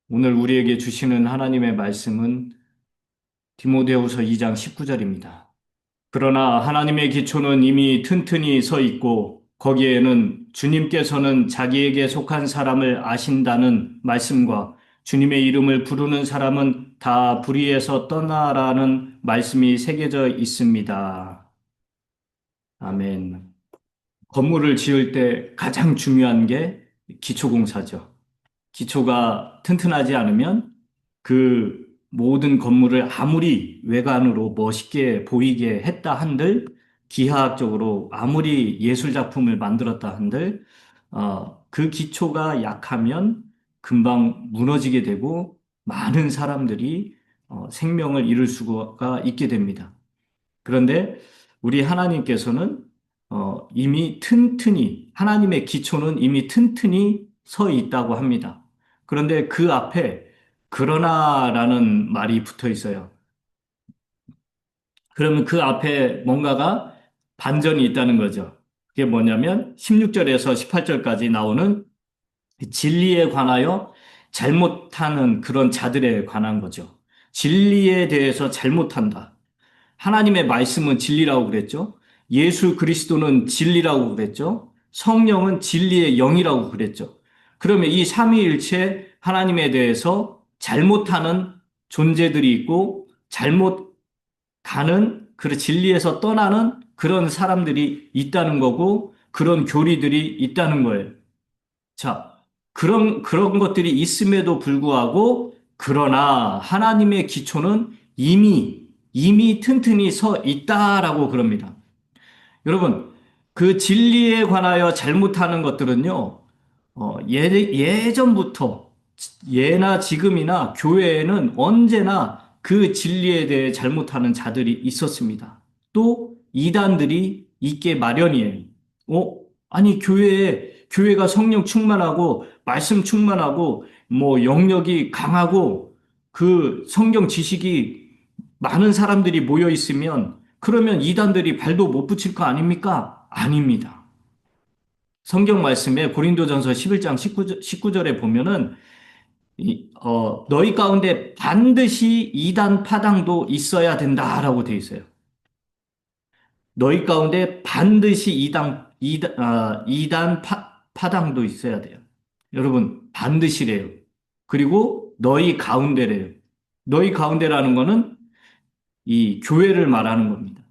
오늘 우리에게 주시는 하나님의 말씀은 디모데후서 2장 19절입니다. 그러나 하나님의 기초는 이미 튼튼히 서 있고 거기에는 주님께서는 자기에게 속한 사람을 아신다는 말씀과 주님의 이름을 부르는 사람은 다 불의에서 떠나라는 말씀이 새겨져 있습니다. 아멘. 건물을 지을 때 가장 중요한 게 기초공사죠. 기초가 튼튼하지 않으면 그 모든 건물을 아무리 외관으로 멋있게 보이게 했다 한들, 기하학적으로 아무리 예술 작품을 만들었다 한들, 그 기초가 약하면 금방 무너지게 되고 많은 사람들이 생명을 잃을 수가 있게 됩니다. 그런데 우리 하나님께서는 이미 튼튼히, 하나님의 기초는 이미 튼튼히 서 있다고 합니다. 그런데 그 앞에 그러나라는 말이 붙어 있어요. 그러면 그 앞에 뭔가가 반전이 있다는 거죠. 그게 뭐냐면 16절에서 18절까지 나오는 진리에 관하여 잘못하는 그런 자들에 관한 거죠. 진리에 대해서 잘못한다. 하나님의 말씀은 진리라고 그랬죠. 예수 그리스도는 진리라고 그랬죠. 성령은 진리의 영이라고 그랬죠. 그러면 이 삼위일체 하나님에 대해서 잘못하는 존재들이 있고 잘못 가는 그 진리에서 떠나는 그런 사람들이 있다는 거고 그런 교리들이 있다는 거예요. 자, 그런 것들이 있음에도 불구하고, 그러나 하나님의 기초는 이미 튼튼히 서 있다라고 그럽니다. 여러분, 그 진리에 관하여 잘못하는 것들은요, 예전부터, 예나 지금이나 교회에는 언제나 그 진리에 대해 잘못하는 자들이 있었습니다. 또 이단들이 있게 마련이에요. 어? 아니, 교회가 성령 충만하고, 말씀 충만하고, 뭐, 영역이 강하고, 그 성경 지식이 많은 사람들이 모여 있으면, 그러면 이단들이 발도 못 붙일 거 아닙니까? 아닙니다. 성경 말씀에 고린도전서 11장 19절에 보면은 너희 가운데 반드시 이단 파당도 있어야 된다라고 돼 있어요. 너희 가운데 반드시 이단 파당도 있어야 돼요. 여러분, 반드시래요. 그리고 너희 가운데래요. 너희 가운데라는 거는 이 교회를 말하는 겁니다.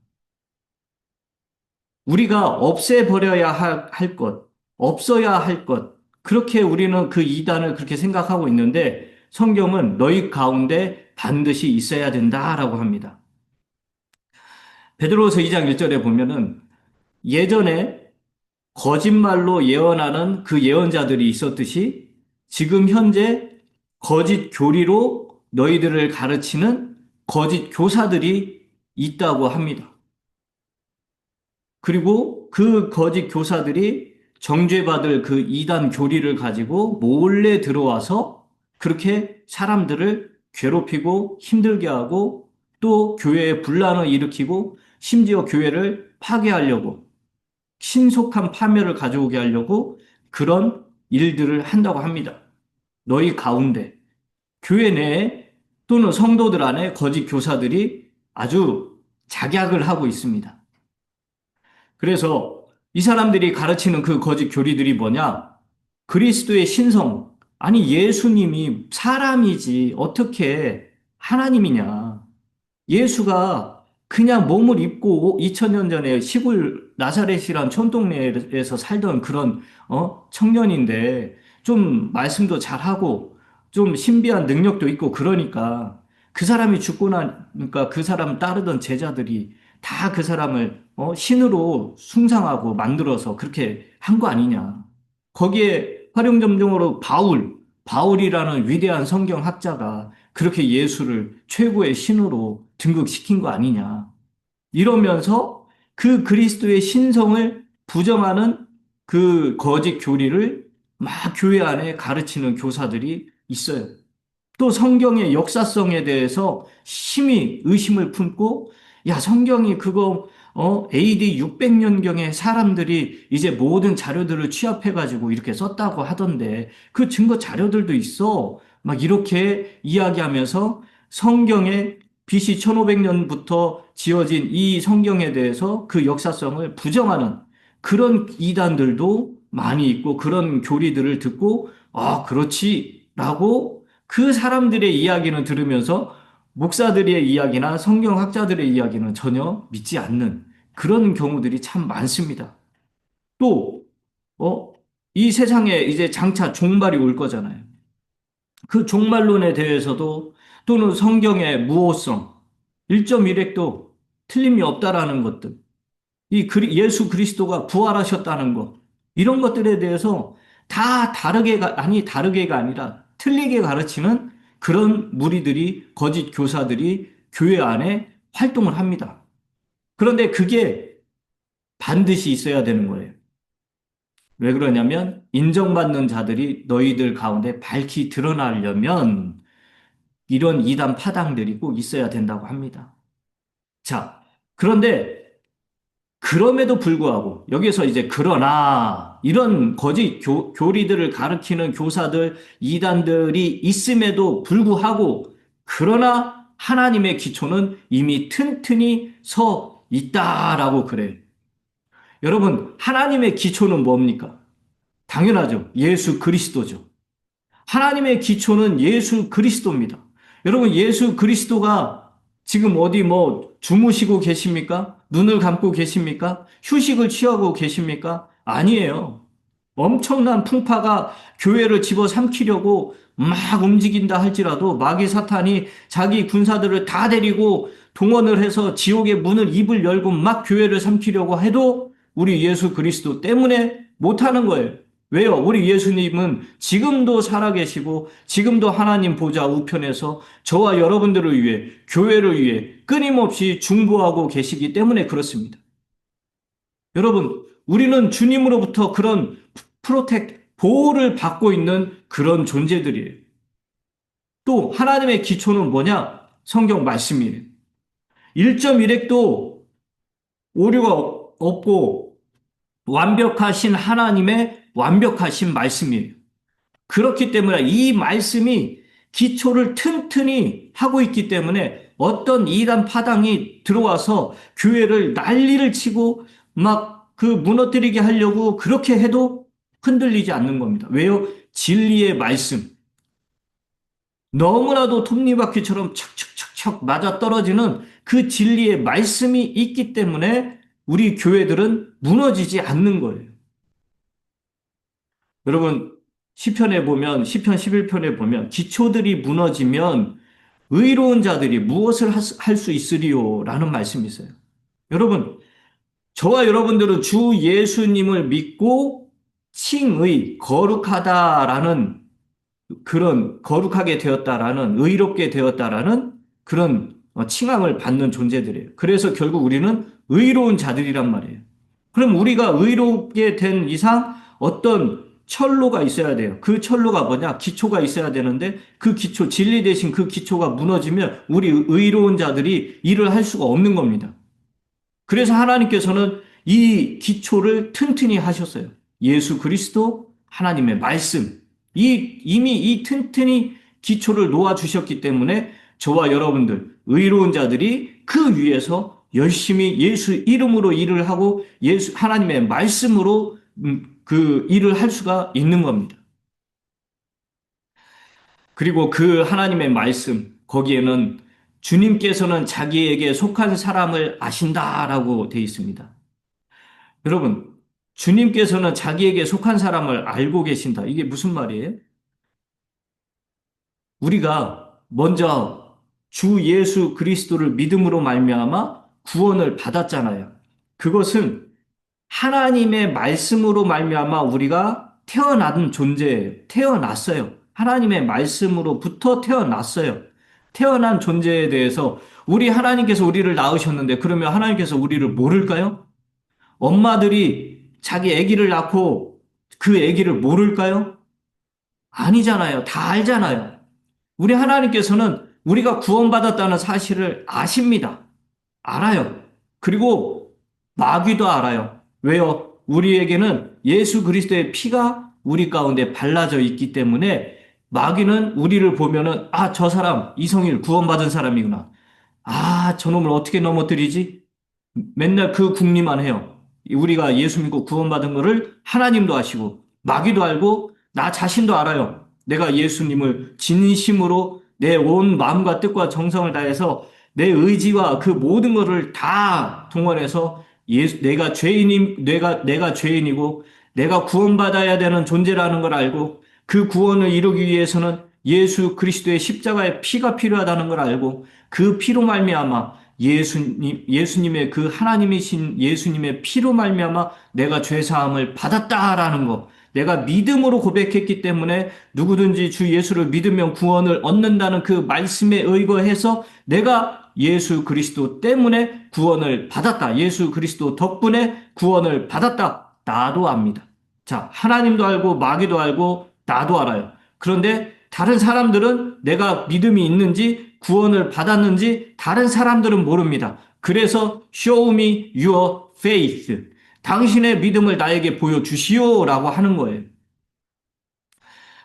우리가 없애버려야 할 것, 없어야 할 것, 그렇게 우리는 그 이단을 그렇게 생각하고 있는데 성경은 너희 가운데 반드시 있어야 된다라고 합니다. 베드로서 2장 1절에 보면은 예전에 거짓말로 예언하는 그 예언자들이 있었듯이 지금 현재 거짓 교리로 너희들을 가르치는 거짓 교사들이 있다고 합니다. 그리고 그 거짓 교사들이 정죄받을 그 이단 교리를 가지고 몰래 들어와서 그렇게 사람들을 괴롭히고 힘들게 하고 또 교회에 분란을 일으키고 심지어 교회를 파괴하려고 신속한 파멸을 가져오게 하려고 그런 일들을 한다고 합니다. 너희 가운데 교회 내에 또는 성도들 안에 거짓 교사들이 아주 작약을 하고 있습니다. 그래서 이 사람들이 가르치는 그 거짓 교리들이 뭐냐? 그리스도의 신성. 아니, 예수님이 사람이지 어떻게 하나님이냐? 예수가 그냥 몸을 입고 2000년 전에 시골 나사렛이란 촌동네에서 살던 그런 청년인데 좀 말씀도 잘하고 좀 신비한 능력도 있고 그러니까 그 사람이 죽고 나니까 그 사람 따르던 제자들이 다 그 사람을 신으로 숭상하고 만들어서 그렇게 한 거 아니냐. 거기에 활용점정으로 바울이라는 위대한 성경학자가 그렇게 예수를 최고의 신으로 등극시킨 거 아니냐. 이러면서 그 그리스도의 신성을 부정하는 그 거짓 교리를 막 교회 안에 가르치는 교사들이 있어요. 또 성경의 역사성에 대해서 심히 의심을 품고, 야, 성경이 그거, AD 600년경에 사람들이 이제 모든 자료들을 취합해가지고 이렇게 썼다고 하던데, 그 증거 자료들도 있어. 막 이렇게 이야기하면서 성경에 BC 1500년부터 지어진 이 성경에 대해서 그 역사성을 부정하는 그런 이단들도 많이 있고 그런 교리들을 듣고 아, 그렇지라고 그 사람들의 이야기는 들으면서 목사들의 이야기나 성경학자들의 이야기는 전혀 믿지 않는 그런 경우들이 참 많습니다. 또, 어, 이 세상에 이제 장차 종말이 올 거잖아요. 그 종말론에 대해서도 또는 성경의 무호성, 1.1핵도 틀림이 없다라는 것들, 예수 그리스도가 부활하셨다는 것, 이런 것들에 대해서 다 다르게가 아니라 틀리게 가르치는 그런 무리들이, 거짓 교사들이 교회 안에 활동을 합니다. 그런데 그게 반드시 있어야 되는 거예요. 왜 그러냐면 인정받는 자들이 너희들 가운데 밝히 드러나려면 이런 이단 파당들이 꼭 있어야 된다고 합니다. 자, 그런데 그럼에도 불구하고 여기서 이제 그러나 이런 거짓 교리들을 가르치는 교사들, 이단들이 있음에도 불구하고 그러나 하나님의 기초는 이미 튼튼히 서 있다라고 그래요. 여러분, 하나님의 기초는 뭡니까? 당연하죠. 예수 그리스도죠. 하나님의 기초는 예수 그리스도입니다. 여러분, 예수 그리스도가 지금 어디 뭐 주무시고 계십니까? 눈을 감고 계십니까? 휴식을 취하고 계십니까? 아니에요. 엄청난 풍파가 교회를 집어삼키려고 막 움직인다 할지라도 마귀 사탄이 자기 군사들을 다 데리고 동원을 해서 지옥의 문을 입을 열고 막 교회를 삼키려고 해도 우리 예수 그리스도 때문에 못하는 거예요. 왜요? 우리 예수님은 지금도 살아계시고 지금도 하나님 보좌 우편에서 저와 여러분들을 위해 교회를 위해 끊임없이 중보하고 계시기 때문에 그렇습니다. 여러분, 우리는 주님으로부터 그런 보호를 받고 있는 그런 존재들이에요. 또 하나님의 기초는 뭐냐? 성경 말씀이에요. 1.1핵도 오류가 없고 완벽하신 하나님의 완벽하신 말씀이에요. 그렇기 때문에 이 말씀이 기초를 튼튼히 하고 있기 때문에 어떤 이단 파당이 들어와서 교회를 난리를 치고 막 그 무너뜨리게 하려고 그렇게 해도 흔들리지 않는 겁니다. 왜요? 진리의 말씀. 너무나도 톱니바퀴처럼 척척척척 맞아 떨어지는 그 진리의 말씀이 있기 때문에 우리 교회들은 무너지지 않는 거예요. 여러분, 시편에 보면, 시편 11편에 보면, 기초들이 무너지면 의로운 자들이 무엇을 할 수 있으리요? 라는 말씀이 있어요. 여러분, 저와 여러분들은 주 예수님을 믿고 칭의, 거룩하다라는 그런, 거룩하게 되었다라는, 의롭게 되었다라는 그런 칭함을 받는 존재들이에요. 그래서 결국 우리는 의로운 자들이란 말이에요. 그럼 우리가 의롭게 된 이상 어떤 철로가 있어야 돼요. 그 철로가 뭐냐? 기초가 있어야 되는데 그 기초, 진리 대신 그 기초가 무너지면 우리 의로운 자들이 일을 할 수가 없는 겁니다. 그래서 하나님께서는 이 기초를 튼튼히 하셨어요. 예수 그리스도 하나님의 말씀. 이미 이 튼튼히 기초를 놓아주셨기 때문에 저와 여러분들, 의로운 자들이 그 위에서 열심히 예수 이름으로 일을 하고 하나님의 말씀으로 그 일을 할 수가 있는 겁니다. 그리고 그 하나님의 말씀, 거기에는 주님께서는 자기에게 속한 사람을 아신다라고 되어 있습니다. 여러분, 주님께서는 자기에게 속한 사람을 알고 계신다. 이게 무슨 말이에요? 우리가 먼저 주 예수 그리스도를 믿음으로 말미암아 구원을 받았잖아요. 그것은 하나님의 말씀으로 말미암아 우리가 태어난 존재예요. 태어났어요. 하나님의 말씀으로부터 태어났어요. 태어난 존재에 대해서 우리 하나님께서 우리를 낳으셨는데 그러면 하나님께서 우리를 모를까요? 엄마들이 자기 아기를 낳고 그 아기를 모를까요? 아니잖아요. 다 알잖아요. 우리 하나님께서는 우리가 구원받았다는 사실을 아십니다. 알아요. 그리고 마귀도 알아요. 왜요? 우리에게는 예수 그리스도의 피가 우리 가운데 발라져 있기 때문에 마귀는 우리를 보면은, 아, 저 사람, 이성일 구원받은 사람이구나. 아, 저놈을 어떻게 넘어뜨리지? 맨날 그 궁리만 해요. 우리가 예수 믿고 구원받은 거를 하나님도 아시고, 마귀도 알고, 나 자신도 알아요. 내가 예수님을 진심으로 내 온 마음과 뜻과 정성을 다해서 내 의지와 그 모든 것을 다 동원해서 내가 죄인이고, 내가 구원받아야 되는 존재라는 걸 알고, 그 구원을 이루기 위해서는 예수 그리스도의 십자가의 피가 필요하다는 걸 알고, 그 피로 말미암아 예수님의 그 하나님이신 예수님의 피로 말미암아 내가 죄 사함을 받았다라는 거. 내가 믿음으로 고백했기 때문에 누구든지 주 예수를 믿으면 구원을 얻는다는 그 말씀에 의거해서 내가 예수 그리스도 때문에 구원을 받았다. 예수 그리스도 덕분에 구원을 받았다. 나도 압니다. 자, 하나님도 알고 마귀도 알고 나도 알아요. 그런데 다른 사람들은 내가 믿음이 있는지 구원을 받았는지 다른 사람들은 모릅니다. 그래서 show me your faith. 당신의 믿음을 나에게 보여주시오라고 하는 거예요.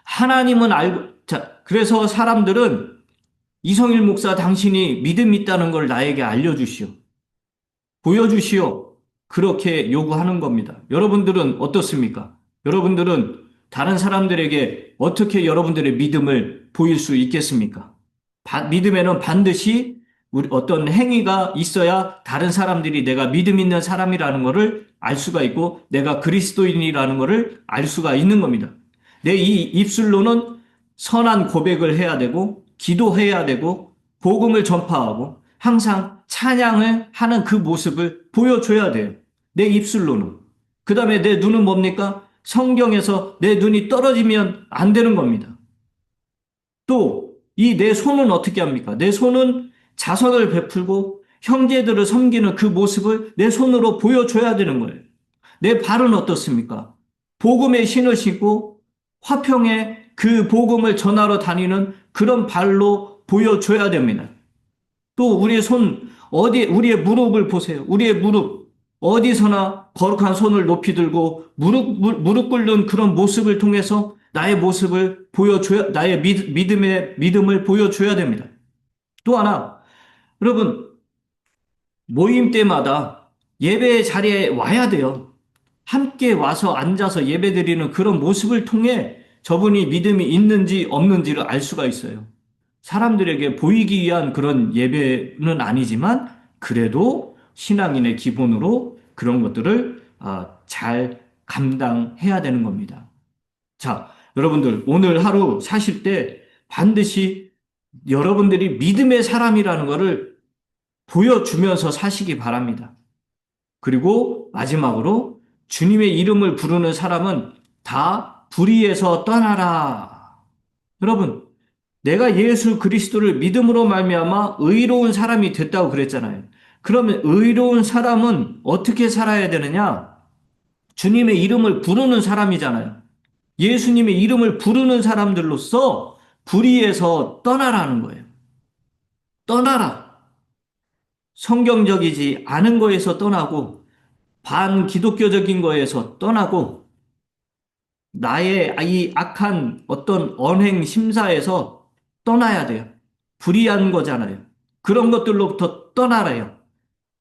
하나님은 알고, 자, 그래서 사람들은 이성일 목사 당신이 믿음 있다는 걸 나에게 알려주시오. 보여주시오. 그렇게 요구하는 겁니다. 여러분들은 어떻습니까? 여러분들은 다른 사람들에게 어떻게 여러분들의 믿음을 보일 수 있겠습니까? 믿음에는 반드시 어떤 행위가 있어야 다른 사람들이 내가 믿음 있는 사람이라는 것을 알 수가 있고 내가 그리스도인이라는 것을 알 수가 있는 겁니다. 내 이 입술로는 선한 고백을 해야 되고 기도해야 되고 복음을 전파하고 항상 찬양을 하는 그 모습을 보여줘야 돼요. 내 입술로는. 그 다음에 내 눈은 뭡니까? 성경에서 내 눈이 떨어지면 안 되는 겁니다. 또 이 내 손은 어떻게 합니까? 내 손은 자선을 베풀고 형제들을 섬기는 그 모습을 내 손으로 보여줘야 되는 거예요. 내 발은 어떻습니까? 복음의 신을 신고 화평에 그 복음을 전하러 다니는 그런 발로 보여줘야 됩니다. 또 우리의 우리의 무릎을 보세요. 우리의 무릎. 어디서나 거룩한 손을 높이 들고 무릎 꿇는 그런 모습을 통해서 나의 모습을 나의 믿음을 보여줘야 됩니다. 또 하나, 여러분, 모임 때마다 예배 자리에 와야 돼요. 함께 와서 앉아서 예배 드리는 그런 모습을 통해 저분이 믿음이 있는지 없는지를 알 수가 있어요. 사람들에게 보이기 위한 그런 예배는 아니지만 그래도 신앙인의 기본으로 그런 것들을 잘 감당해야 되는 겁니다. 자, 여러분들 오늘 하루 사실 때 반드시 여러분들이 믿음의 사람이라는 것을 보여주면서 사시기 바랍니다. 그리고 마지막으로 주님의 이름을 부르는 사람은 다 불의에서 떠나라. 여러분, 내가 예수 그리스도를 믿음으로 말미암아 의로운 사람이 됐다고 그랬잖아요. 그러면 의로운 사람은 어떻게 살아야 되느냐? 주님의 이름을 부르는 사람이잖아요. 예수님의 이름을 부르는 사람들로서 불의에서 떠나라는 거예요. 떠나라. 성경적이지 않은 거에서 떠나고 반기독교적인 거에서 떠나고 나의 이 악한 어떤 언행 심사에서 떠나야 돼요. 불의한 거잖아요. 그런 것들로부터 떠나라요.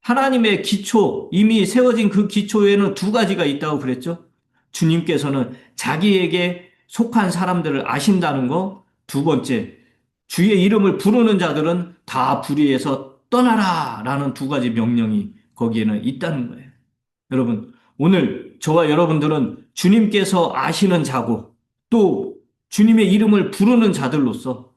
하나님의 기초, 이미 세워진 그 기초에는 두 가지가 있다고 그랬죠. 주님께서는 자기에게 속한 사람들을 아신다는 거. 두 번째, 주의 이름을 부르는 자들은 다 불의에서 떠나라 라는 두 가지 명령이 거기에는 있다는 거예요. 여러분, 오늘 저와 여러분들은 주님께서 아시는 자고 또 주님의 이름을 부르는 자들로서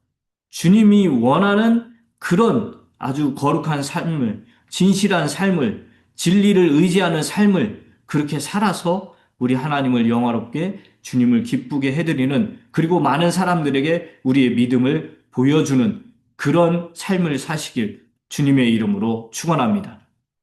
주님이 원하는 그런 아주 거룩한 삶을, 진실한 삶을, 진리를 의지하는 삶을 그렇게 살아서 우리 하나님을 영화롭게 주님을 기쁘게 해드리는 그리고 많은 사람들에게 우리의 믿음을 보여주는 그런 삶을 사시길 주님의 이름으로 축원합니다.